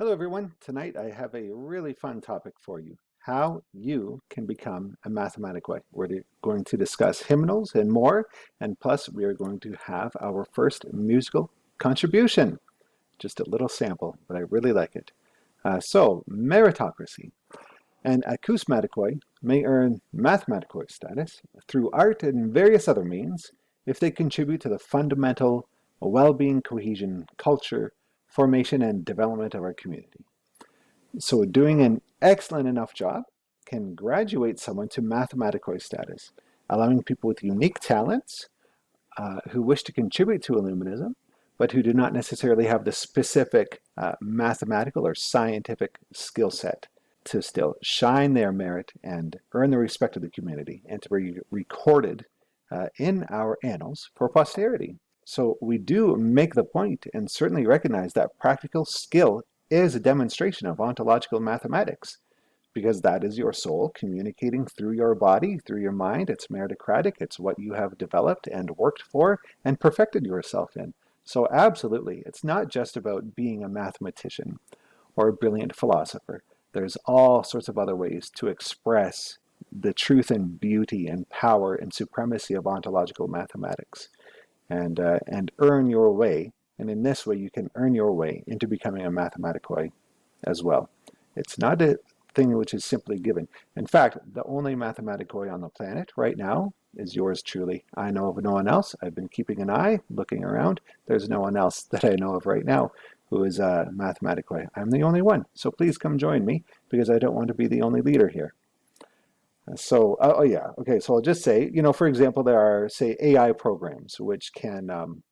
Hello everyone. Tonight I have a really fun topic for you. How you can become a Mathematikoi. We're going to discuss hymnals and more, and plus we are going to have our first musical contribution. Just a little sample, but I really like it. So, meritocracy. An acousmatikoi may earn mathematikoi status through art and various other means if they contribute to the fundamental well-being, cohesion, culture, formation, and development of our community. So doing an excellent enough job can graduate someone to mathematikoi status, allowing people with unique talents who wish to contribute to Illuminism, but who do not necessarily have the specific mathematical or scientific skill set to still shine their merit and earn the respect of the community and to be recorded in our annals for posterity. So we do make the point and certainly recognize that practical skill is a demonstration of ontological mathematics, because that is your soul communicating through your body, through your mind. It's meritocratic. It's what you have developed and worked for and perfected yourself in. So absolutely, it's not just about being a mathematician or a brilliant philosopher. There's all sorts of other ways to express the truth and beauty and power and supremacy of ontological mathematics and earn your way. And in this way, you can earn your way into becoming a mathematikoi as well. It's not a thing which is simply given. In fact, the only mathematikoi on the planet right now is yours truly. I know of no one else. I've been keeping an eye, looking around. There's no one else that I know of right now who is a mathematikoi. I'm the only one. So please come join me, because I don't want to be the only leader here. So, yeah, okay, so I'll just say, for example, there are, say, AI programs which can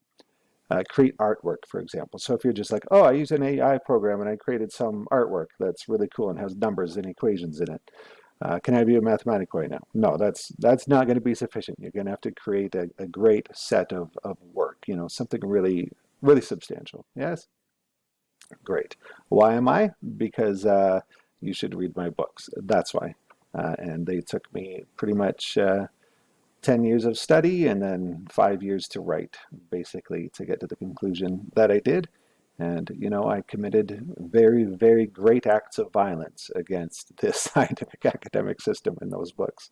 create artwork, for example. So if you're just like, oh, I use an AI program and I created some artwork that's really cool and has numbers and equations in it. Can I be a mathematikoi now? No, that's not going to be sufficient. You're going to have to create a great set of work, something really, really substantial. Yes? Great. Why am I? Because you should read my books. That's why. And they took me pretty much 10 years of study and then 5 years to write, basically, to get to the conclusion that I did. And, I committed very, very great acts of violence against this scientific academic system in those books.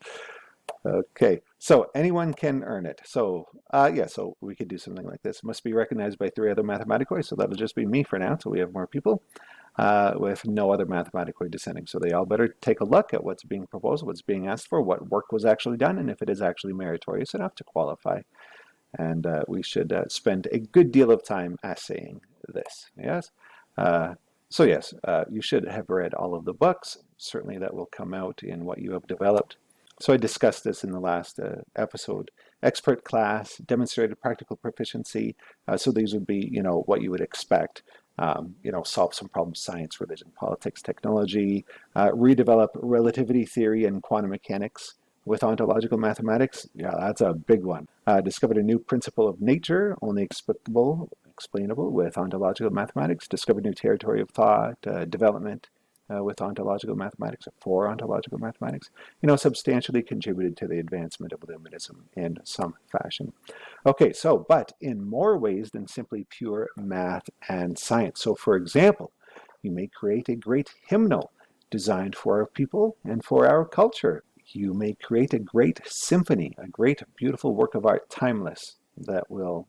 Okay, so anyone can earn it. So, yeah, so we could do something like this. It must be recognized by 3 other mathematikoi, so that'll just be me for now, so we have more people. With no other mathematikoi dissenting. So they all better take a look at what's being proposed, what's being asked for, what work was actually done, and if it is actually meritorious enough to qualify. And we should spend a good deal of time assaying this. Yes? So yes, you should have read all of the books. Certainly that will come out in what you have developed. So I discussed this in the last episode. Expert class, demonstrated practical proficiency. So these would be, what you would expect. Solve some problems, science, religion, politics, technology, redevelop relativity theory and quantum mechanics with ontological mathematics. Yeah, that's a big one. Discovered a new principle of nature, only explainable with ontological mathematics. Discovered new territory of thought, development with ontological mathematics, for ontological mathematics. Substantially contributed to the advancement of Illuminism in some fashion. Okay, so, but in more ways than simply pure math and science. So, for example, you may create a great hymnal designed for our people and for our culture. You may create a great symphony, a great, beautiful work of art, timeless, that will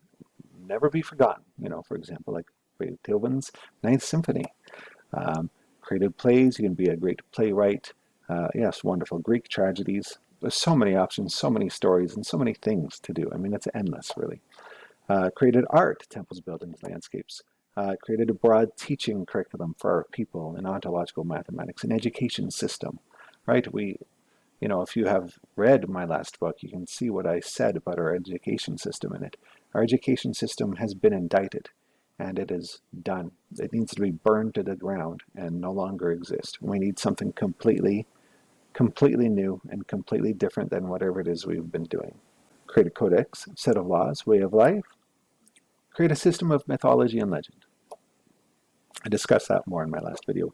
never be forgotten. For example, like Beethoven's Ninth Symphony. Creative plays, you can be a great playwright. Yes, wonderful Greek tragedies. There's so many options, so many stories, and so many things to do. I mean, it's endless, really. Created art, temples, buildings, landscapes. Created a broad teaching curriculum for our people in ontological mathematics, an education system, right? If you have read my last book, you can see what I said about our education system in it. Our education system has been indicted, and it is done. It needs to be burned to the ground and no longer exist. We need something completely new and completely different than whatever it is we've been doing. Create a codex, set of laws, way of life. Create a system of mythology and legend. I discussed that more in my last video.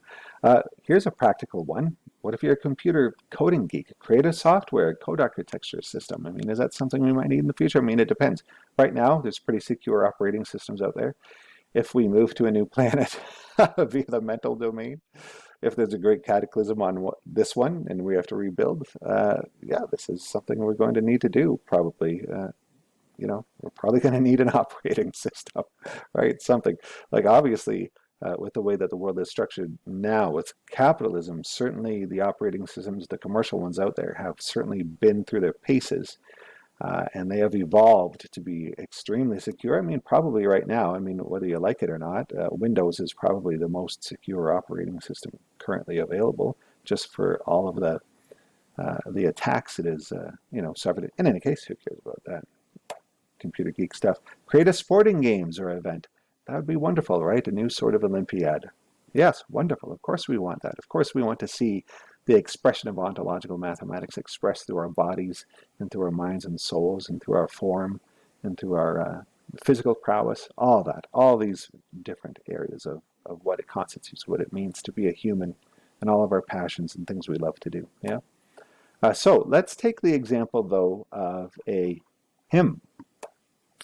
Here's a practical one. What if you're a computer coding geek? Create a software code architecture system. I mean, is that something we might need in the future? I mean, it depends. Right now, there's pretty secure operating systems out there. If we move to a new planet, via the mental domain. If there's a great cataclysm on this one and we have to rebuild, yeah, this is something we're going to need to do probably. We're probably going to need an operating system, right? Something like obviously with the way that the world is structured now with capitalism, certainly the operating systems, the commercial ones out there have certainly been through their paces. And they have evolved to be extremely secure. I mean, probably right now, I mean, whether you like it or not, Windows is probably the most secure operating system currently available, just for all of the attacks it is, suffered. In any case, who cares about that? Computer geek stuff. Create a sporting games or event. That would be wonderful, right? A new sort of Olympiad. Yes, wonderful. Of course we want that. Of course we want to see the expression of ontological mathematics expressed through our bodies and through our minds and souls and through our form and through our physical prowess, all that, all these different areas of what it constitutes, what it means to be a human and all of our passions and things we love to do. Yeah. So let's take the example, though, of a hymn.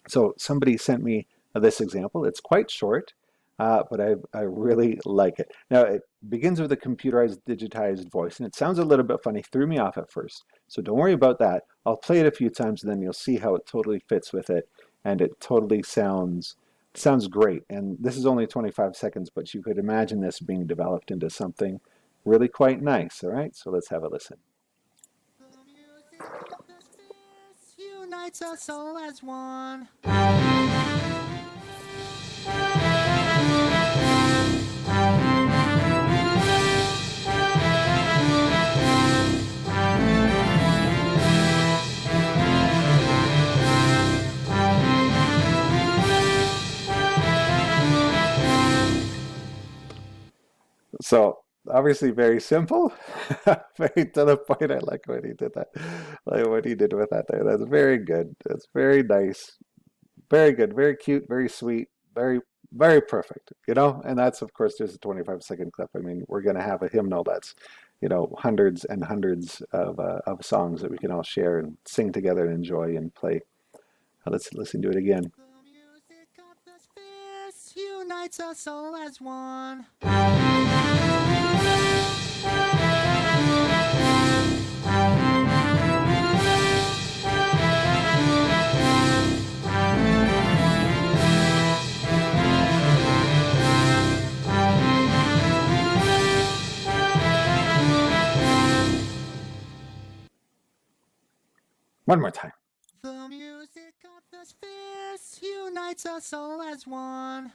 So somebody sent me this example. It's quite short, but I really like it. Now, it begins with a computerized, digitized voice, and it sounds a little bit funny. Threw me off at first. So don't worry about that. I'll play it a few times, and then you'll see how it totally fits with it, and it totally sounds great. And this is only 25 seconds, but you could imagine this being developed into something really quite nice. All right, so let's have a listen. Unites us all as one. So obviously very simple, very to the point. I like when he did that, like what he did with that there. That's very good. That's very nice, very good, very cute, very sweet, very perfect. And that's of course just a 25-second clip. I mean, we're going to have a hymnal that's, hundreds and hundreds of songs that we can all share and sing together and enjoy and play. Let's listen to it again. The music of the spheres unites us all as one. One more time. The music of the spheres unites us all as one.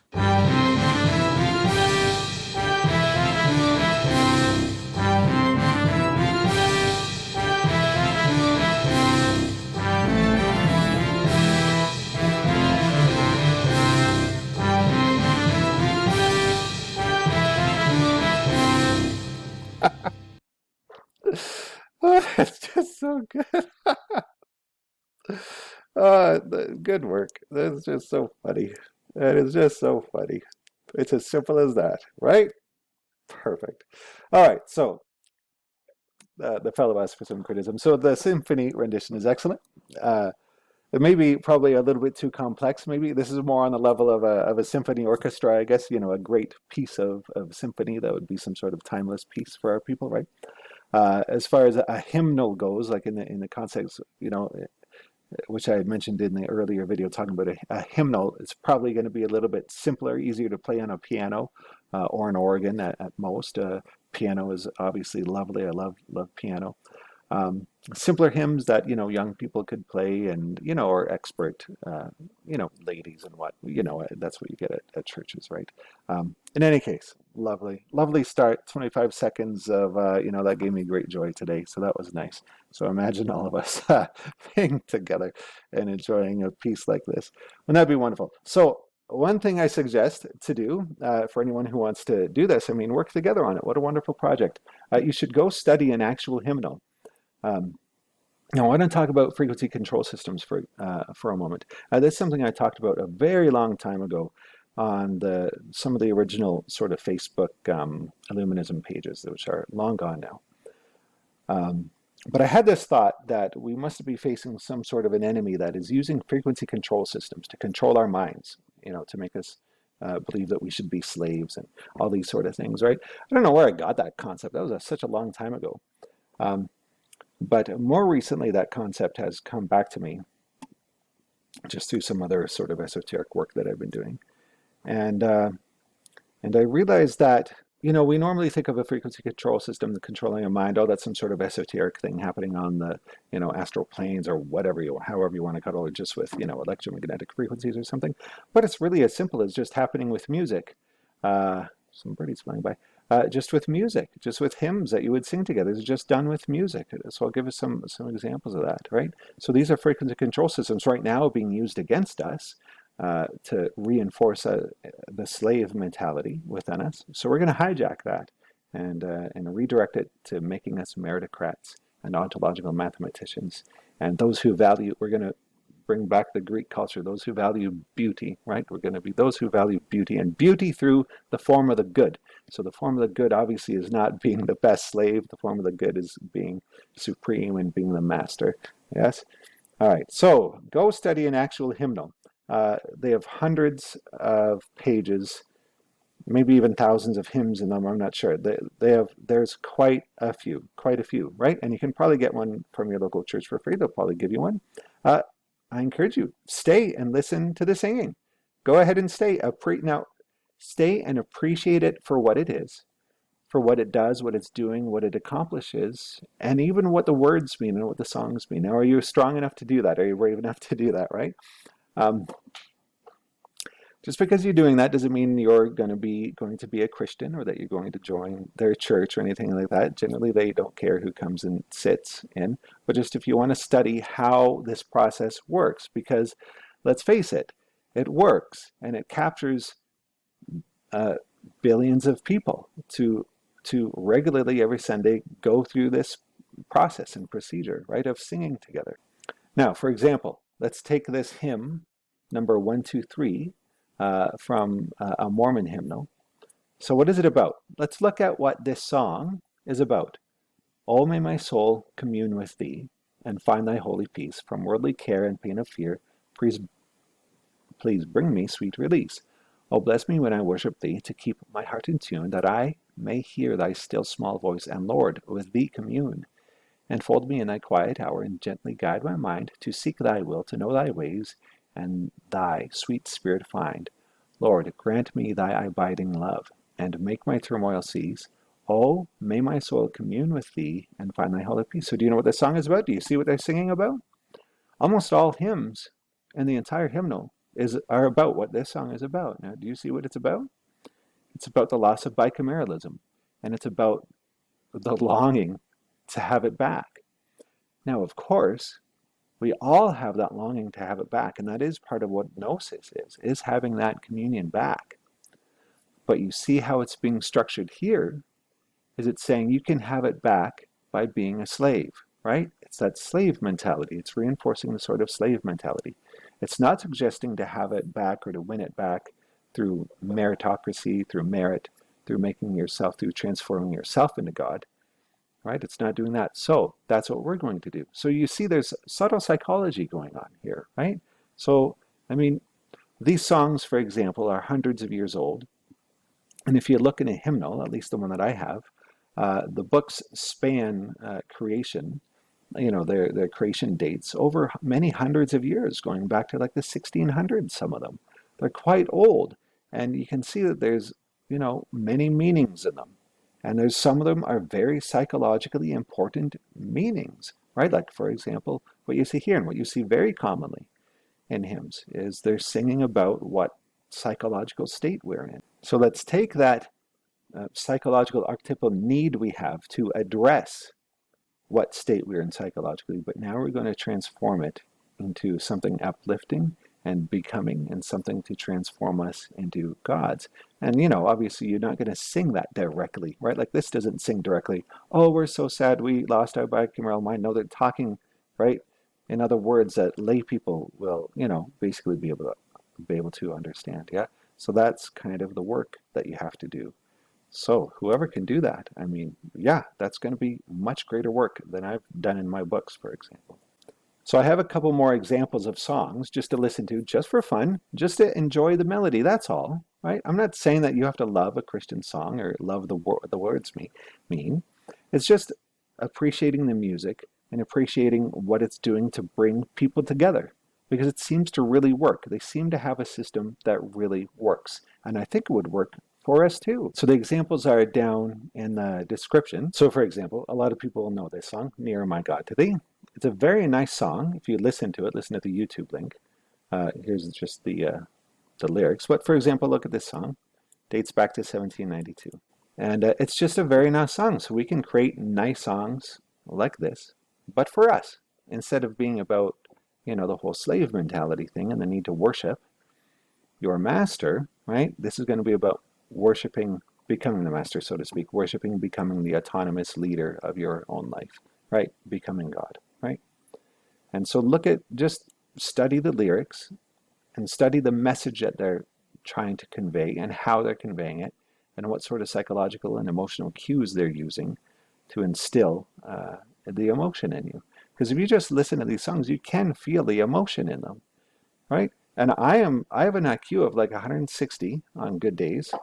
Oh, it's just so good. Good work. That's just so funny. That is just so funny. It's as simple as that, right? Perfect. All right, so the fellow asked for some criticism. So the symphony rendition is excellent. It may be probably a little bit too complex. Maybe this is more on the level of a symphony orchestra, I guess, a great piece of symphony that would be some sort of timeless piece for our people, right? As far as a hymnal goes, like in the context, which I had mentioned in the earlier video talking about a hymnal, it's probably going to be a little bit simpler, easier to play on a piano or an organ at most. Piano is obviously lovely. I love piano. Simpler hymns that young people could play, and or expert ladies and what that's what you get at churches, right? In any case, lovely start. 25 seconds of that gave me great joy today, so that was nice. So imagine all of us being together and enjoying a piece like this. Wouldn't that be wonderful? So one thing I suggest to do for anyone who wants to do this, I mean, work together on it. What a wonderful project. You should go study an actual hymnal. Now, I want to talk about frequency control systems for a moment. That's something I talked about a very long time ago on some of the original sort of Facebook Illuminism pages, which are long gone now. But I had this thought that we must be facing some sort of an enemy that is using frequency control systems to control our minds, to make us believe that we should be slaves and all these sort of things, right? I don't know where I got that concept. That was such a long time ago. Um, but more recently, that concept has come back to me just through some other sort of esoteric work that I've been doing. And I realized that, we normally think of a frequency control system controlling a mind. Oh, that's some sort of esoteric thing happening on the, astral planes or whatever however you want to call it, just with, electromagnetic frequencies or something. But it's really as simple as just happening with music. Some birdies flying by. Just with music, just with hymns that you would sing together. It's just done with music. So I'll give us some examples of that, right? So these are frequency control systems right now being used against us to reinforce the slave mentality within us. So we're going to hijack that and redirect it to making us meritocrats and ontological mathematicians. And those who value, we're going to bring back the Greek culture, those who value beauty, right? We're going to be those who value beauty, and beauty through the form of the good. So the form of the good obviously is not being the best slave. The form of the good is being supreme and being the master. Yes? All right, so go study an actual hymnal. They have hundreds of pages, maybe even thousands of hymns in them. I'm not sure. There's quite a few, right? And you can probably get one from your local church for free. They'll probably give you one. I encourage you, stay and listen to the singing. Go ahead and stay. Now, stay and appreciate it for what it is, for what it does, what it's doing, what it accomplishes, and even what the words mean and what the songs mean. Now, are you strong enough to do that? Are you brave enough to do that, right? Just because you're doing that doesn't mean you're going to be a Christian or that you're going to join their church or anything like that. Generally, they don't care who comes and sits in. But just if you want to study how this process works, because let's face it, it works and it captures billions of people to regularly every Sunday go through this process and procedure, right, of singing together. Now, for example, let's take this hymn, number 123, from a Mormon hymnal. So what is it about? Let's look at what this song is about. Oh, may my soul commune with thee and find thy holy peace. From worldly care and pain of fear, please bring me sweet release. Oh, bless me when I worship thee, to keep my heart in tune, that I may hear thy still small voice, and Lord, with thee commune. Enfold me in thy quiet hour, and gently guide my mind to seek thy will, to know thy ways, and thy sweet spirit find. Lord, grant me thy abiding love, and make my turmoil cease. Oh, may my soul commune with thee, and find thy holy peace. So do you know what this song is about? Do you see what they're singing about? Almost all hymns and the entire hymnal are about what this song is about. Now, do you see what it's about? It's about the loss of bicameralism, and it's about the longing to have it back. Now, of course, we all have that longing to have it back, and that is part of what gnosis is having that communion back. But you see how it's being structured here, is it's saying you can have it back by being a slave, right? It's that slave mentality. It's reinforcing the sort of slave mentality. It's not suggesting to have it back or to win it back through meritocracy, through merit, through transforming yourself into God, right? It's not doing that. So that's what we're going to do. So you see there's subtle psychology going on here, right? So, I mean, these songs, for example, are hundreds of years old. And if you look in a hymnal, at least the one that I have, the books span creation, their creation dates over many hundreds of years, going back to like the 1600s, some of them. They're quite old. And you can see that there's, many meanings in them. And there's some of them are very psychologically important meanings, right? Like, for example, what you see here and what you see very commonly in hymns is they're singing about what psychological state we're in. So let's take that psychological archetypal need we have to address what state we're in psychologically, but now we're going to transform it into something uplifting and becoming, and something to transform us into gods. And obviously you're not going to sing that directly, right? Like this doesn't sing directly, oh, we're so sad we lost our bicameral mind. No, they're talking, right, in other words that lay people will, basically be able to understand. Yeah. So that's kind of the work that you have to do. So whoever can do that, I mean, yeah, that's going to be much greater work than I've done in my books, for example. So I have a couple more examples of songs just to listen to, just for fun, just to enjoy the melody. That's all, right? I'm not saying that you have to love a Christian song or love the words mean. It's just appreciating the music and appreciating what it's doing to bring people together because it seems to really work. They seem to have a system that really works. And I think it would work for us too. So the examples are down in the description. So for example, a lot of people know this song, Near My God to Thee. It's a very nice song. If you listen to it, listen to the YouTube link. Here's just the lyrics. But for example, look at this song. Dates back to 1792. And it's just a very nice song. So we can create nice songs like this, but for us, instead of being about, the whole slave mentality thing and the need to worship your master, right? This is going to be about worshiping, becoming the master, so to speak, worshiping, becoming the autonomous leader of your own life, right? Becoming God, right? And so just study the lyrics and study the message that they're trying to convey and how they're conveying it and what sort of psychological and emotional cues they're using to instill the emotion in you. Because if you just listen to these songs, you can feel the emotion in them, right? And I have an IQ of like 160 on good days,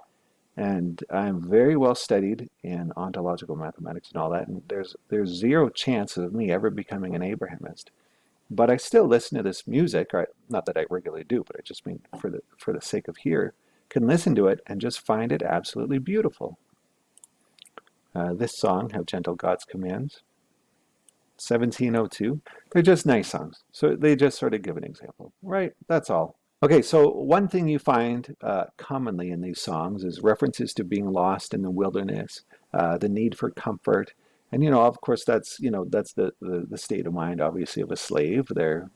and I'm very well studied in ontological mathematics and all that. And there's zero chance of me ever becoming an Abrahamist. But I still listen to this music, right? Not that I regularly do, but I just mean for the sake of here, can listen to it and just find it absolutely beautiful. This song, How Gentle God's Commands, 1702. They're just nice songs. So they just sort of give an example, right? That's all. Okay, so one thing you find commonly in these songs is references to being lost in the wilderness, the need for comfort. And, of course, that's the state of mind, obviously, of a slave. They're,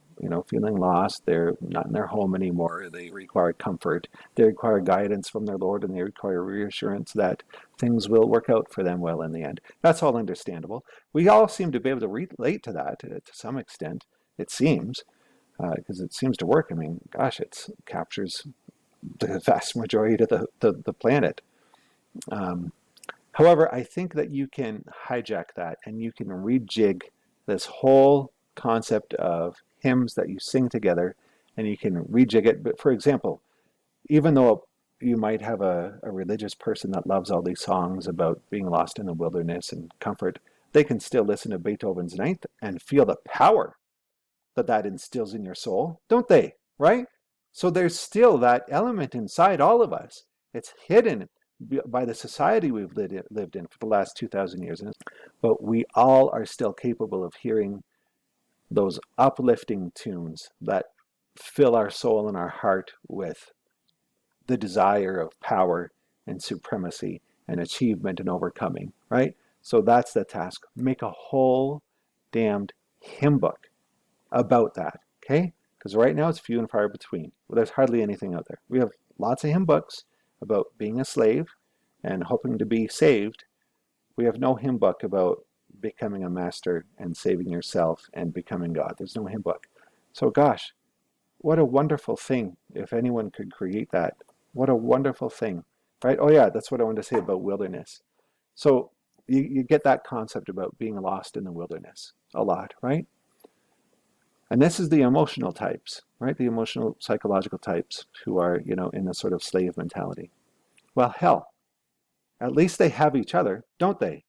feeling lost. They're not in their home anymore. They require comfort. They require guidance from their Lord, and they require reassurance that things will work out for them well in the end. That's all understandable. We all seem to be able to relate to that to some extent, it seems, because it seems to work. I mean, gosh, it captures the vast majority of the planet. However, I think that you can hijack that and you can rejig this whole concept of hymns that you sing together, and you can rejig it. But for example, even though you might have a religious person that loves all these songs about being lost in the wilderness and comfort, they can still listen to Beethoven's Ninth and feel the power that instills in your soul, don't they? Right? So there's still that element inside all of us. It's hidden by the society we've lived in for the last 2,000 years. But we all are still capable of hearing those uplifting tunes that fill our soul and our heart with the desire of power and supremacy and achievement and overcoming, right? So that's the task. Make a whole damned hymn book about that, okay? Because right now it's few and far between. Well, there's hardly anything out there. We have lots of hymn books about being a slave and hoping to be saved. We have no hymn book about becoming a master and saving yourself and becoming God. There's no hymn book. So gosh, what a wonderful thing if anyone could create that. What a wonderful thing, right? Oh yeah, that's what I wanted to say about wilderness. So you get that concept about being lost in the wilderness a lot, right? And this is the emotional types, right? The emotional psychological types who are, in the sort of slave mentality. Well, hell, at least they have each other, don't they?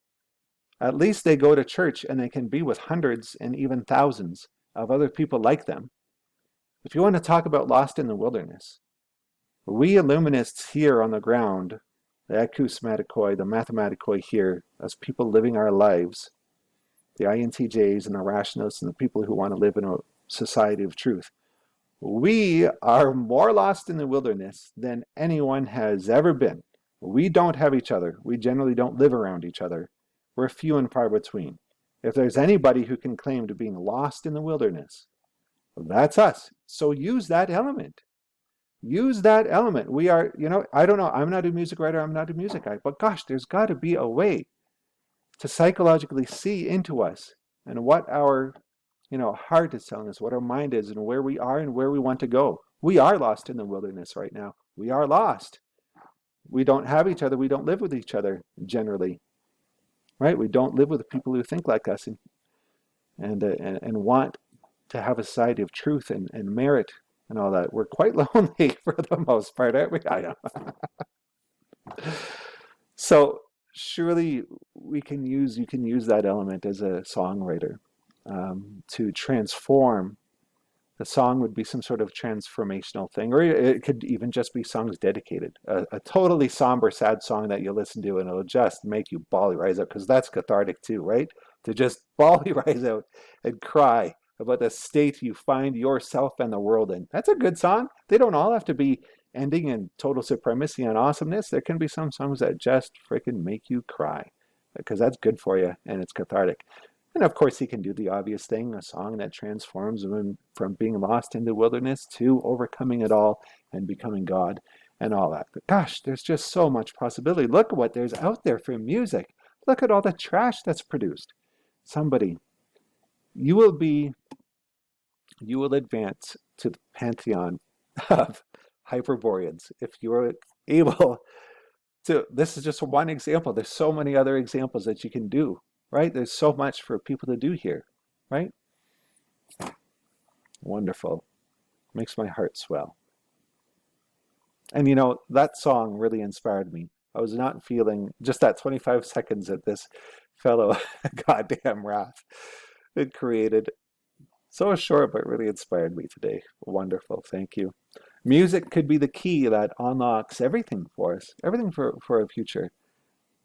At least they go to church and they can be with hundreds and even thousands of other people like them. If you want to talk about lost in the wilderness, we Illuminists here on the ground, the Mathematikoi, the Mathematikoi here, as people living our lives, the INTJs and the rationalists and the people who want to live in a society of truth, we are more lost in the wilderness than anyone has ever been. We don't have each other. We generally don't live around each other. We're few and far between. If there's anybody who can claim to being lost in the wilderness, that's us. So use that element. Use that element. We are, I don't know. I'm not a music writer. I'm not a music guy. But gosh, there's got to be a way to psychologically see into us and what our, heart is telling us, what our mind is and where we are and where we want to go. We are lost in the wilderness right now. We are lost. We don't have each other. We don't live with each other generally, right? We don't live with people who think like us and want to have a society of truth and merit and all that. We're quite lonely for the most part, aren't we? I know. So surely you can use that element as a songwriter to transform. The song would be some sort of transformational thing, or it could even just be songs dedicated. A totally somber, sad song that you listen to and it'll just make you bawl your eyes out because that's cathartic too, right? To just bawl your eyes out and cry about the state you find yourself and the world in. That's a good song. They don't all have to be ending in total supremacy and awesomeness. There can be some songs that just freaking make you cry because that's good for you and it's cathartic. And of course, he can do the obvious thing, a song that transforms him from being lost in the wilderness to overcoming it all and becoming God and all that. But gosh, there's just so much possibility. Look at what there's out there for music. Look at all the trash that's produced. Somebody, you will be, you will advance to the pantheon of Hyperboreans if you're able to. This is just one example. There's so many other examples that you can do, right? There's so much for people to do here, right? Wonderful. Makes my heart swell. And you know, that song really inspired me. I was not feeling just that 25 seconds that this fellow goddamn wrath it created. So short, but really inspired me today. Wonderful. Thank you. Music could be the key that unlocks everything for us, everything for a future.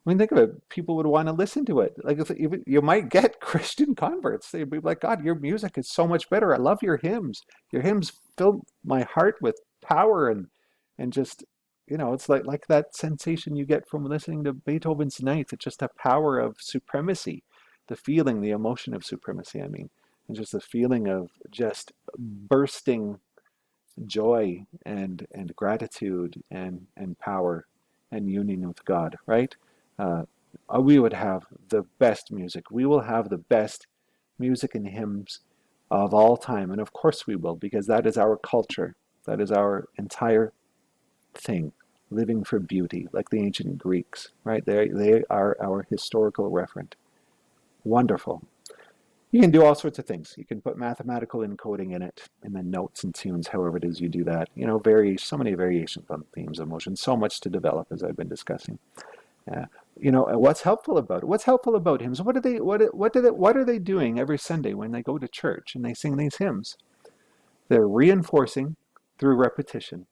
I mean, think of it. People would want to listen to it. Like, if even you might get Christian converts. They'd be like, "God, your music is so much better. I love your hymns. Your hymns fill my heart with power and just, you know, it's like that sensation you get from listening to Beethoven's Ninth. It's just a power of supremacy, the feeling, the emotion of supremacy. I mean, and just the feeling of just bursting joy and gratitude and power and union with God, right? Uh, we would have the best music. We will have the best music and hymns of all time, and of course we will, because that is our culture. That is our entire thing, living for beauty, like the ancient Greeks, right? They are our historical referent. Wonderful. You can do all sorts of things. You can put mathematical encoding in it, in the notes and tunes, however it is you do that. You know, so many variations on themes of motion, so much to develop, as I've been discussing. Uh, you know, what's helpful about it? What's helpful about hymns? What are they doing every Sunday when they go to church and they sing these hymns? They're reinforcing through repetition.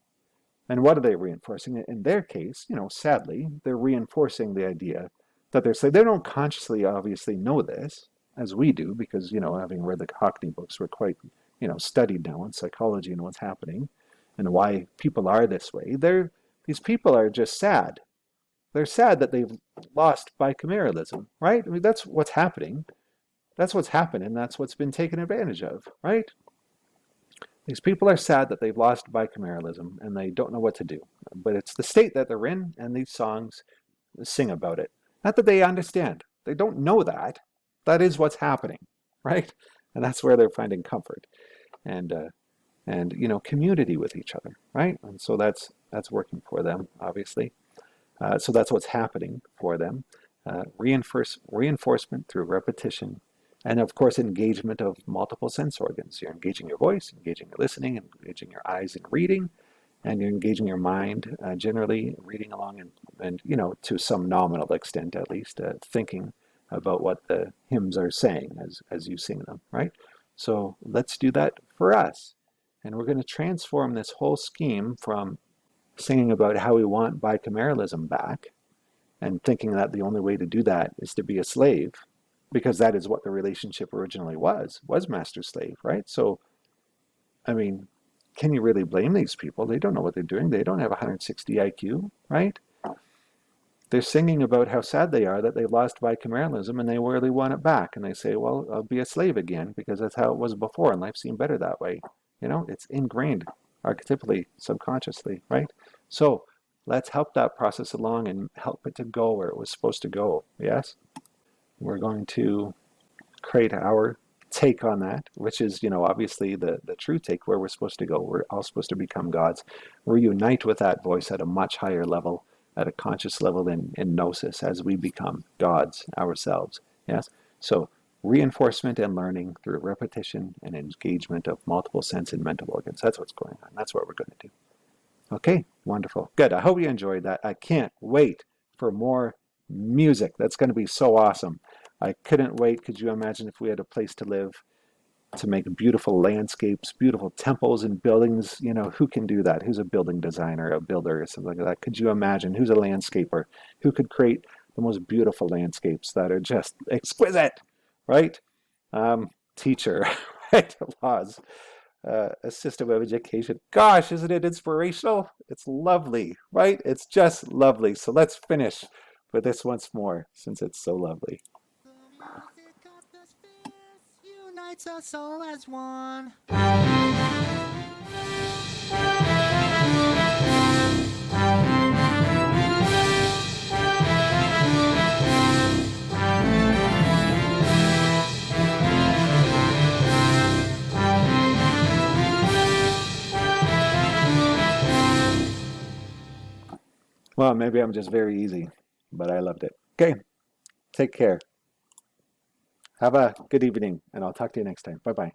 And what are they reinforcing? In their case, you know, sadly, they're reinforcing the idea that they're saying they don't consciously, obviously, know this as we do, because you know, having read the Cockney books, we're quite, you know, studied now in psychology and what's happening and why people are this way. These people are just sad. They're sad that they've lost bicameralism, right? I mean, that's what's happening. That's what's happened, and that's what's been taken advantage of, right? These people are sad that they've lost bicameralism and they don't know what to do. But it's the state that they're in, and these songs sing about it. Not that they understand. They don't know that. That is what's happening, right? And that's where they're finding comfort and you know, community with each other, right? And so that's working for them, obviously. So that's what's happening for them. Reinforcement through repetition, and of course engagement of multiple sense organs. You're engaging your voice, engaging your listening, engaging your eyes in reading, and you're engaging your mind, generally reading along and you know, to some nominal extent at least, thinking about what the hymns are saying as you sing them, right? So let's do that for us. And we're going to transform this whole scheme from singing about how we want bicameralism back and thinking that the only way to do that is to be a slave, because that is what the relationship originally was master-slave, right? So, I mean, can you really blame these people? They don't know what they're doing. They don't have 160 IQ, right? They're singing about how sad they are that they've lost bicameralism and they really want it back. And they say, well, I'll be a slave again because that's how it was before and life seemed better that way. You know, it's ingrained archetypally, subconsciously, right? So let's help that process along and help it to go where it was supposed to go, yes? We're going to create our take on that, which is, you know, obviously the true take where we're supposed to go. We're all supposed to become gods. Reunite with that voice at a much higher level, at a conscious level in gnosis as we become gods ourselves. Yes? So reinforcement and learning through repetition and engagement of multiple sense and mental organs. That's what's going on. That's what we're going to do. Okay, wonderful. Good. I hope you enjoyed that. I can't wait for more music. That's going to be so awesome. I couldn't wait. Could you imagine if we had a place to live to make beautiful landscapes, beautiful temples and buildings? You know, who can do that? Who's a building designer, a builder, or something like that? Could you imagine? Who's a landscaper? Who could create the most beautiful landscapes that are just exquisite, right? Teacher, right? Laws. A system of education. Gosh, isn't it inspirational? It's lovely, right? It's just lovely. So let's finish with this once more, since it's so lovely. The music of the spheres unites us all as one. Well, maybe I'm just very easy, but I loved it. Okay, take care. Have a good evening, and I'll talk to you next time. Bye bye.